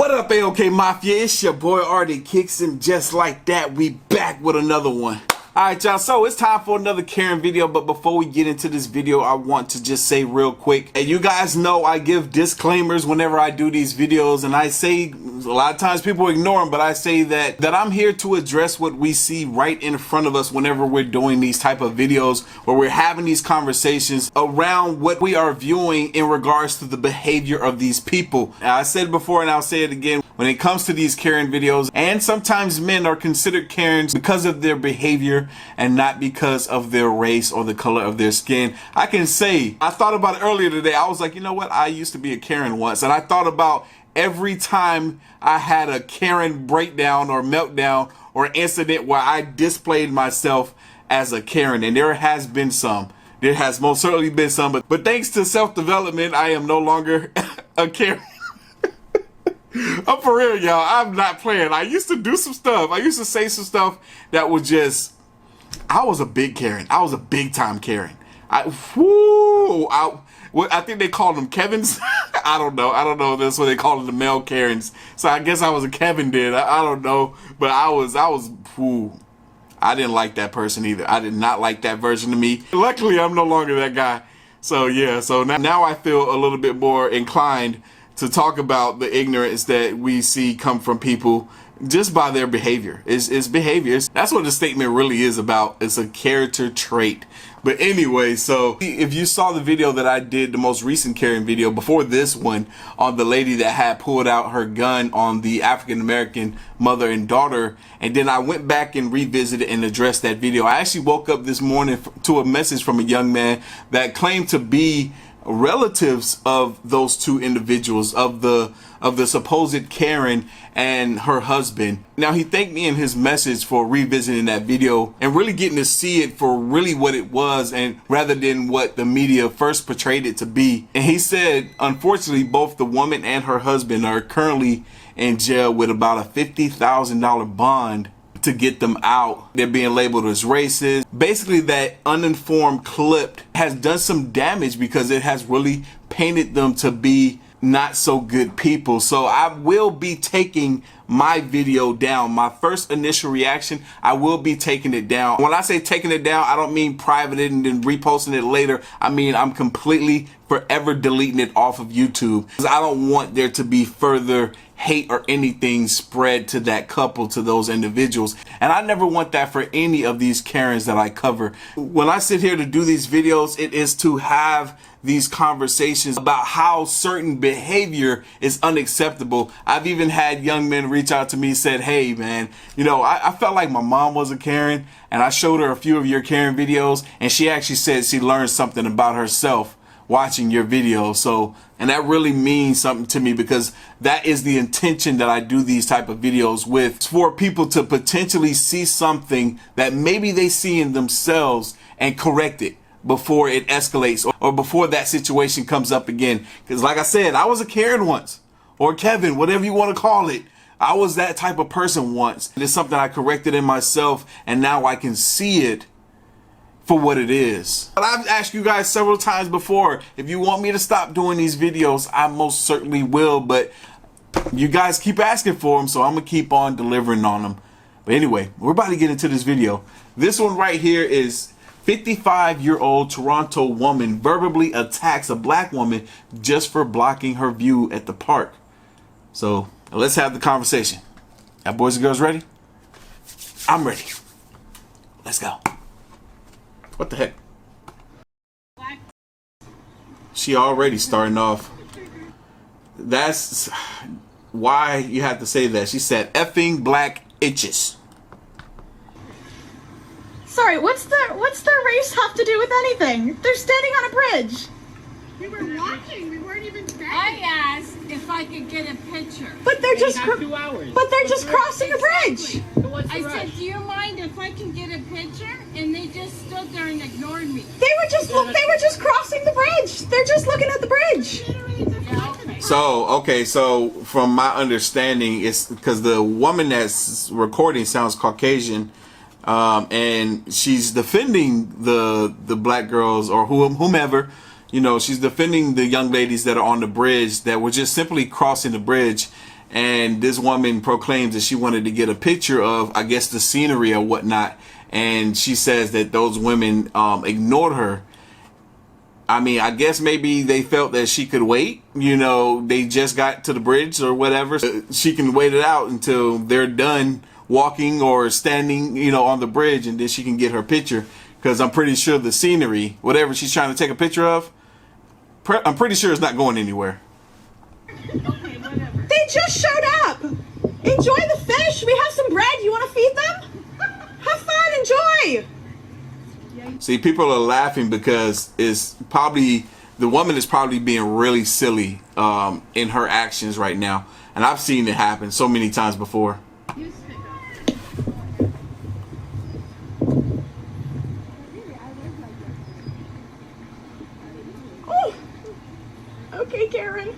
What up, AOK Mafia? It's your boy Artofkickz, and just like that, we back with another one. Alright, y'all, so it's time for another Karen video, but before we get into this video, I want to just say real quick, and you guys know I give disclaimers whenever I do these videos, and I say, a lot of times people ignore them, but I say that I'm here to address what we see right in front of us whenever we're doing these type of videos, where we're having these conversations around what we are viewing in regards to the behavior of these people. Now, I said it before and I'll say it again, when it comes to these Karen videos, and sometimes men are considered Karens because of their behavior and not because of their race or the color of their skin. I can say, I thought about it earlier today. I was like, you know what? I used to be a Karen once, and I thought about every time I had a Karen breakdown or meltdown or incident where I displayed myself as a Karen, and there has been some. There has most certainly been some, but thanks to self-development, I am no longer a Karen. I'm for real, y'all. I'm not playing. I used to do some stuff. I used to say some stuff that was just, I was a big Karen. I was a big time Karen. I think they called them Kevins. I don't know. That's what they call them, the male Karens. So I guess I was a Kevin then. I don't know. But I didn't like that person either. I did not like that version of me. Luckily, I'm no longer that guy. So yeah, so now I feel a little bit more inclined to talk about the ignorance that we see come from people just by their behavior. It's behavior. That's what the statement really is about. It's a character trait. But anyway, so if you saw the video that I did, the most recent Karen video before this one, on the lady that had pulled out her gun on the African-American mother and daughter, and then I went back and revisited and addressed that video. I actually woke up this morning to a message from a young man that claimed to be relatives of those two individuals, of the supposed Karen and her husband. Now, he thanked me in his message for revisiting that video and really getting to see it for really what it was, and rather than what the media first portrayed it to be. And he said, unfortunately, both the woman and her husband are currently in jail with about a $50,000 bond to get them out. They're being labeled as racist. Basically, that uninformed clip has done some damage because it has really painted them to be not so good people. So I will be taking my video down. My first initial reaction, I will be taking it down. When I say taking it down, I don't mean private it and then reposting it later. I mean, I'm completely forever deleting it off of YouTube, because I don't want there to be further hate or anything spread to that couple, to those individuals. And I never want that for any of these Karens that I cover. When I sit here to do these videos, it is to have these conversations about how certain behavior is unacceptable. I've even had young men reach out to me and said, hey man, you know, I felt like my mom was a Karen, and I showed her a few of your Karen videos, and she actually said she learned something about herself watching your videos. So, and that really means something to me, because that is the intention that I do these type of videos with. It's for people to potentially see something that maybe they see in themselves and correct it before it escalates, or before that situation comes up again. Because like I said, I was a Karen once, or Kevin, whatever you want to call it. I was that type of person once. It's something I corrected in myself, and now I can see it for what it is. But I've asked you guys several times before, if you want me to stop doing these videos, I most certainly will, but you guys keep asking for them, so I'm gonna keep on delivering on them. But anyway, we're about to get into this video. This one right here is 55-year-old Toronto woman verbally attacks a black woman just for blocking her view at the park. So let's have the conversation. Now, boys and girls, ready? I'm ready. Let's go. What the heck? She already starting off. That's why you have to say that. She said effing black itches. Sorry, what's their race have to do with anything? They're standing on a bridge. We were watching. We weren't even standing. I asked if I could get a picture. But they're just have 2 hours. But they're just crossing a bridge. I said, do you mind if I can get a picture? And they just stood there and ignored me. They were just crossing the bridge. They're just looking at the bridge. Yeah, okay. So from my understanding, it's because the woman that's recording sounds Caucasian, and she's defending the black girls or whomever. You know, she's defending the young ladies that are on the bridge that were just simply crossing the bridge. and this woman proclaims that she wanted to get a picture of, I guess, the scenery or whatnot, and she says that those women ignored her. I mean, I guess maybe they felt that she could wait. You know, they just got to the bridge or whatever. She can wait it out until they're done walking or standing, you know, on the bridge, and then she can get her picture. Because I'm pretty sure the scenery, whatever she's trying to take a picture of, I'm pretty sure it's not going anywhere. Okay, whatever. They just showed up. Enjoy the fish. We have some bread. You want to feed them? Have fun. Enjoy. See, people are laughing because it's probably, the woman is probably being really silly in her actions right now. And I've seen it happen so many times before. You sit down. Oh. Okay, Karen.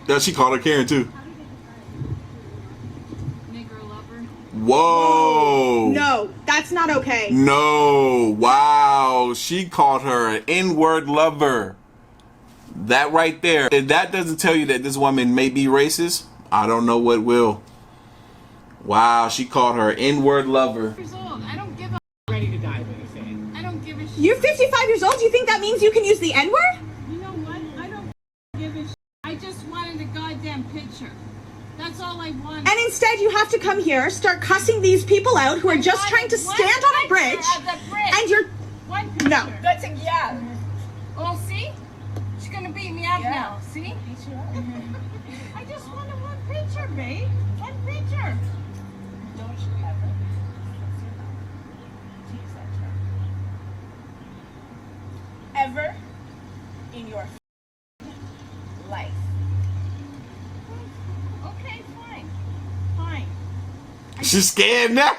Yeah, she called her Karen too. Nigger lover. Whoa. No, that's not okay. No. Wow. She called her an N-word lover. That right there. If that doesn't tell you that this woman may be racist, I don't know what will. Wow. She called her an N-word lover. Years old. I don't give a. Ready to die, what you're saying. I don't give a. You're 55 years old. You think that means you can use the N-word? You know what? I don't give a. I just wanted a goddamn picture. That's all I wanted. And instead, you have to come here, start cussing these people out who are just trying to stand on a bridge. And you're One picture. no. That's a yeah. Oh, see? She's gonna beat me up now. See? I just wanted one picture, babe. One picture. Don't you ever use that term. Ever in your life. Okay, fine. Fine. She's scared now.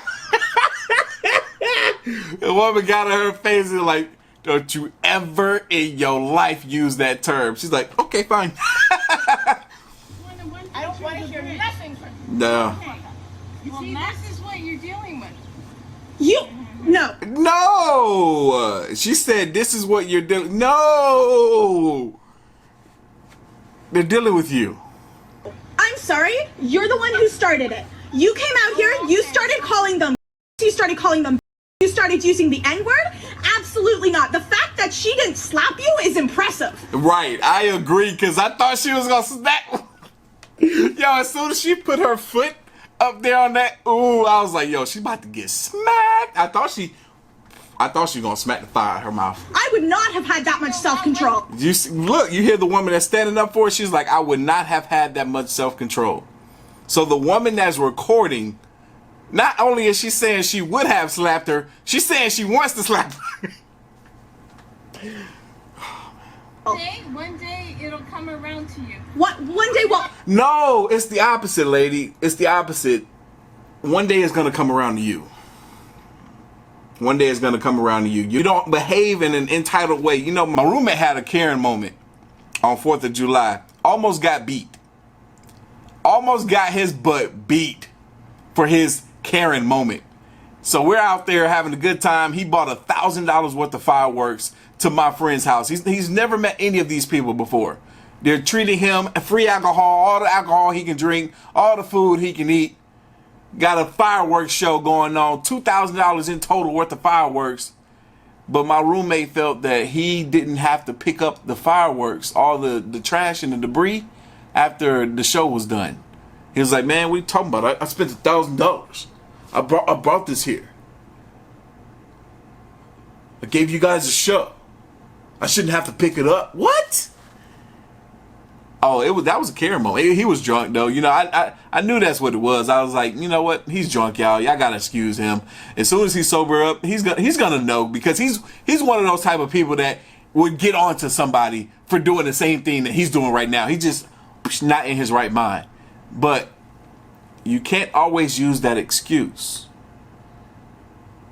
The woman got on her face and like, don't you ever in your life use that term. She's like, okay, fine. I don't want to hear nothing from you. No. Well, this is what you're dealing with. You no. No. She said, this is what you're doing. No. They're dealing with you. I'm sorry. You're the one who started it. You came out here. You started calling them. You started calling them. You started using the N-word? Absolutely not. The fact that she didn't slap you is impressive. Right. I agree, because I thought she was going to smack. Yo, as soon as she put her foot up there on that, ooh, I was like, yo, she about to get smacked. I thought she was going to smack the fire out of her mouth. I would not have had that much self-control. You see, look, you hear the woman that's standing up for it. She's like, I would not have had that much self-control. So the woman that's recording, not only is she saying she would have slapped her, she's saying she wants to slap her. One day it'll come around to you. What? One day, what? No, it's the opposite, lady. It's the opposite. One day it's going to come around to you. One day it's going to come around to you. You don't behave in an entitled way. You know, my roommate had a Karen moment on 4th of July. Almost got beat. Almost got his butt beat for his Karen moment. So we're out there having a good time. He bought $1,000 worth of fireworks to my friend's house. He's never met any of these people before. They're treating him free alcohol, all the alcohol he can drink, all the food he can eat. Got a fireworks show going on, $2,000 in total worth of fireworks. But my roommate felt that he didn't have to pick up the fireworks, all the trash and the debris after the show was done. He was like, man, what are you talking about? I spent $1,000. I brought this here. I gave you guys a show. I shouldn't have to pick it up. What? Oh, that was a Karen moment. He was drunk though. You know, I knew that's what it was. I was like, you know what? He's drunk, y'all. Y'all gotta excuse him. As soon as he sober up, he's gonna know, because he's one of those type of people that would get on to somebody for doing the same thing that he's doing right now. He's just not in his right mind. But you can't always use that excuse.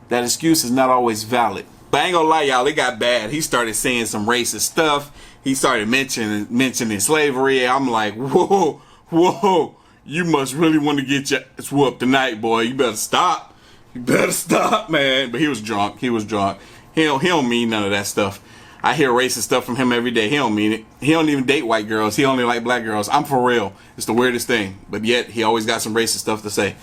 That excuse is not always valid. But I ain't gonna lie, y'all, it got bad. He started saying some racist stuff. He started mentioning slavery. I'm like, whoa, you must really want to get your ass whooped tonight, boy. You better stop. You better stop, man. But he was drunk. He don't mean none of that stuff. I hear racist stuff from him every day. He don't mean it. He don't even date white girls. He only like black girls. I'm for real. It's the weirdest thing. But yet, he always got some racist stuff to say.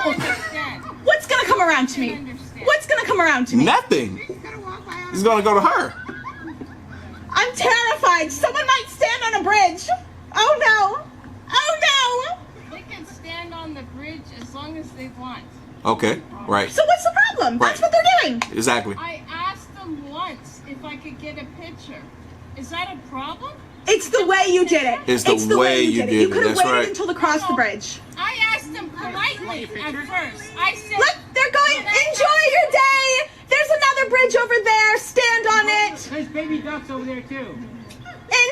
What's gonna come around to me? What's gonna come around to me? Nothing. He's gonna go to her. I'm terrified. Someone might stand on a bridge. Oh no. Oh no. They can stand on the bridge as long as they want. Okay, right. So what's the problem? That's what they're doing. Exactly. I asked them once if I could get a picture. Is that a problem? It's the way you did it. It's the way you did it. You could have That's waited right. until they crossed the bridge. I asked them politely at first. I said, Look, they're going. Enjoy your day. There's another bridge over there. Stand on it. There's baby ducks over there too.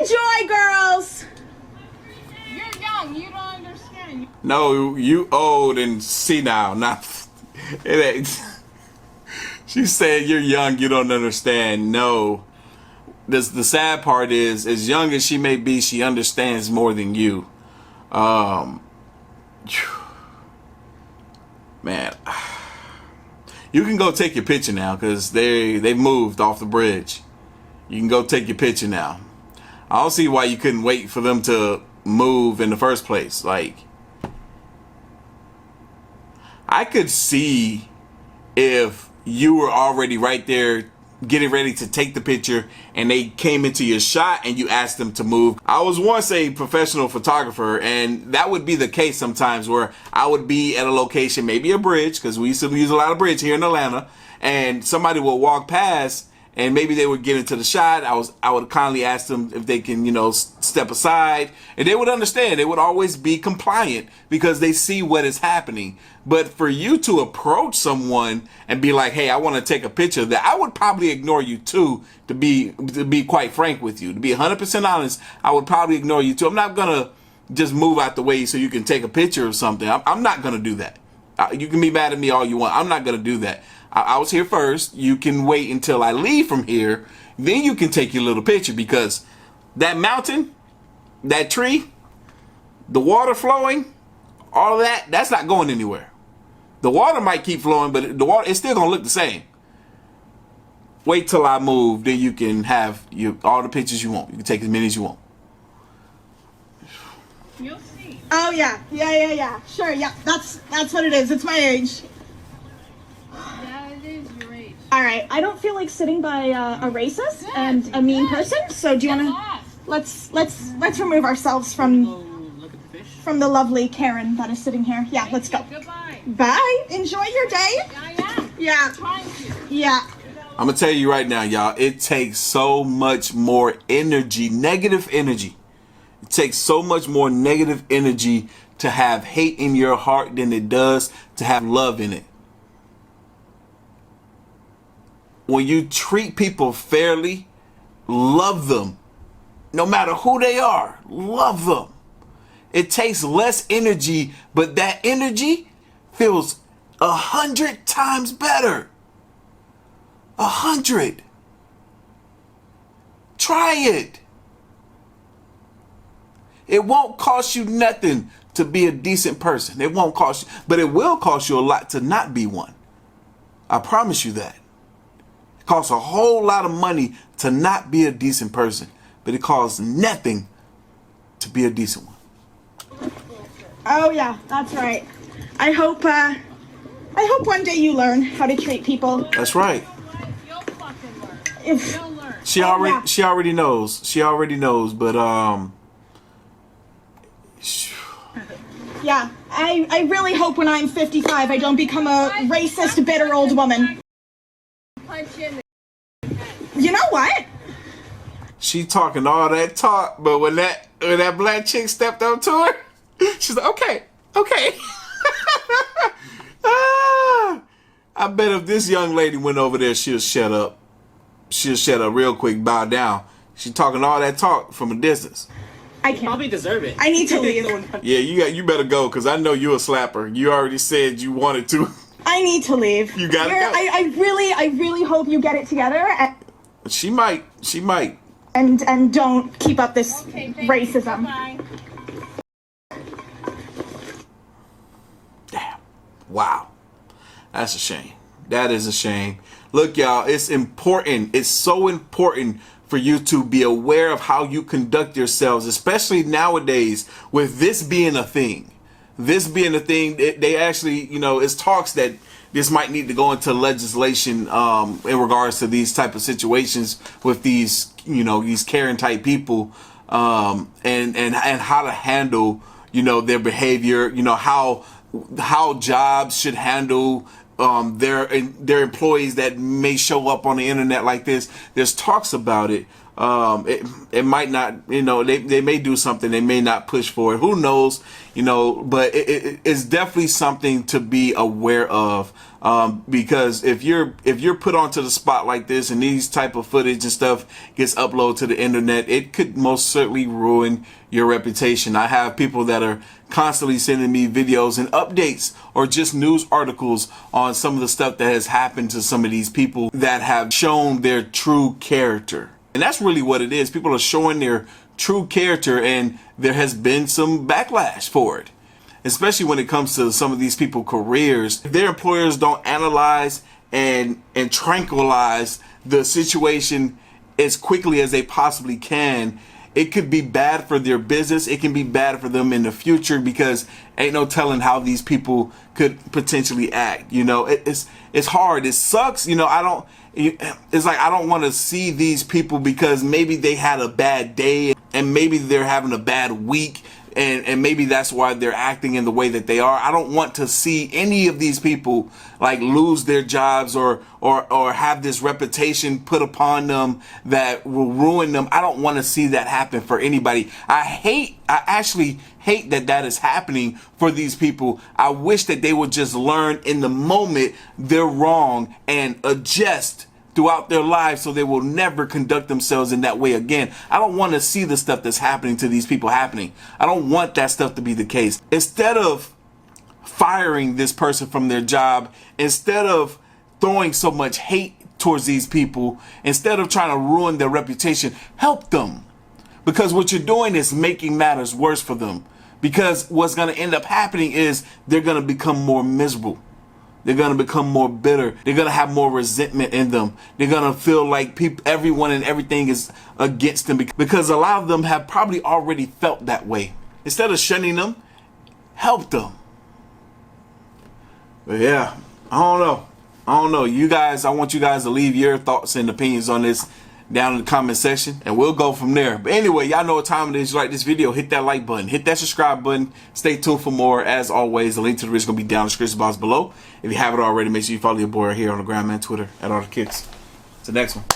Enjoy, girls. you're young, you don't understand. No, you old and senile. Not. It ain't. She said you're young, you don't understand. No. The sad part is, as young as she may be, she understands more than you. Man, you can go take your picture now because they moved off the bridge. You can go take your picture now. I don't see why you couldn't wait for them to move in the first place. Like, I could see if you were already right there getting ready to take the picture and they came into your shot and you asked them to move. I was once a professional photographer, and that would be the case sometimes where I would be at a location, maybe a bridge, because we used to use a lot of bridge here in Atlanta, and somebody would walk past and maybe they would get into the shot. I would kindly ask them if they can, step aside, and they would understand. They would always be compliant because they see what is happening. But for you to approach someone and be like, "Hey, I want to take a picture," that I would probably ignore you too. To be quite frank with you, to be 100% honest, I would probably ignore you too. I'm not gonna just move out the way so you can take a picture of something. I'm not gonna do that. You can be mad at me all you want. I'm not gonna do that. I was here first. You can wait until I leave from here. Then you can take your little picture, because that mountain, that tree, the water flowing, all of that's not going anywhere. The water might keep flowing, but the water, it's still going to look the same. Wait till I move. Then you can have all the pictures you want. You can take as many as you want. You'll see. Oh yeah. Sure, yeah. That's what it is. It's my age. Yeah, it is your age. All right. I don't feel like sitting by a racist and a mean person. So do you want to? Let's remove ourselves from Look at the fish. from the lovely Karen that is sitting here. Yeah, let's go. Goodbye. Bye. Enjoy your day. I am. Yeah. Trying to. Yeah. I'm going to tell you right now, y'all, it takes so much more energy, negative energy. It takes so much more negative energy to have hate in your heart than it does to have love in it. When you treat people fairly, love them, no matter who they are, love them. It takes less energy, but that energy feels 100 times better. 100. Try it. It won't cost you nothing to be a decent person. It won't cost you, but it will cost you a lot to not be one. I promise you that. It costs a whole lot of money to not be a decent person, but it costs nothing to be a decent one. Oh yeah, that's right. I hope one day you learn how to treat people. That's right. You'll fucking learn. If You'll learn. She already knows. She already knows, but yeah, I really hope when I'm 55 I don't become a racist, bitter old woman. Punch in. You know what? she talking all that talk, but when that black chick stepped up to her, she's like, okay. I bet if this young lady went over there, she'll shut up. She'll shut up real quick, bow down. She talking all that talk from a distance. I can't. Probably deserve it. I need to leave. Yeah, you better go, because I know you're a slapper. You already said you wanted to. I need to leave. You gotta go. I really hope you get it together She might. and don't keep up this Okay, thank you. racism. Bye. Damn. Wow. That's a shame. That is a shame. Look, y'all, it's important. It's so important for you to be aware of how you conduct yourselves, especially nowadays with this being a thing. This being a thing, they actually, you know, it's talks that this might need to go into legislation in regards to these type of situations with these, you know, these Karen type people, and how to handle, you know, their behavior, you know, how jobs should handle their employees that may show up on the internet like this. There's talks about it. It might not, you know, they may do something, they may not push for it, who knows, you know, but it's definitely something to be aware of, because if you're put onto the spot like this and these type of footage and stuff gets uploaded to the internet, it could most certainly ruin your reputation. I have people that are constantly sending me videos and updates or just news articles on some of the stuff that has happened to some of these people that have shown their true character. And that's really what it is. People are showing their true character, and there has been some backlash for it, especially when it comes to some of these people's careers. If their employers don't analyze and tranquilize the situation as quickly as they possibly can, it could be bad for their business. It can be bad for them in the future, because ain't no telling how these people could potentially act. You know, it's hard. It sucks. You know, it's like I don't want to see these people because maybe they had a bad day and maybe they're having a bad week, and maybe that's why they're acting in the way that they are. I don't want to see any of these people like lose their jobs or have this reputation put upon them that will ruin them. I don't want to see that happen for anybody. I actually hate that is happening for these people. I wish that they would just learn in the moment they're wrong and adjust throughout their lives so they will never conduct themselves in that way again. I don't want to see the stuff that's happening to these people happening. I don't want that stuff to be the case. Instead of firing this person from their job, instead of throwing so much hate towards these people, instead of trying to ruin their reputation, help them. Because what you're doing is making matters worse for them. Because what's going to end up happening is they're going to become more miserable. They're going to become more bitter. They're going to have more resentment in them. They're going to feel like everyone and everything is against them, because a lot of them have probably already felt that way. Instead of shunning them, help them. But yeah, I don't know. You guys, I want you guys to leave your thoughts and opinions on this down in the comment section, and we'll go from there. But anyway, y'all know what time it is. You like this video, hit that like button, hit that subscribe button. Stay tuned for more. As always, the link to the video is going to be down in the description box below. If you haven't already, make sure you follow your boy right here on the gram and Twitter at Artofkickz. It's the next one.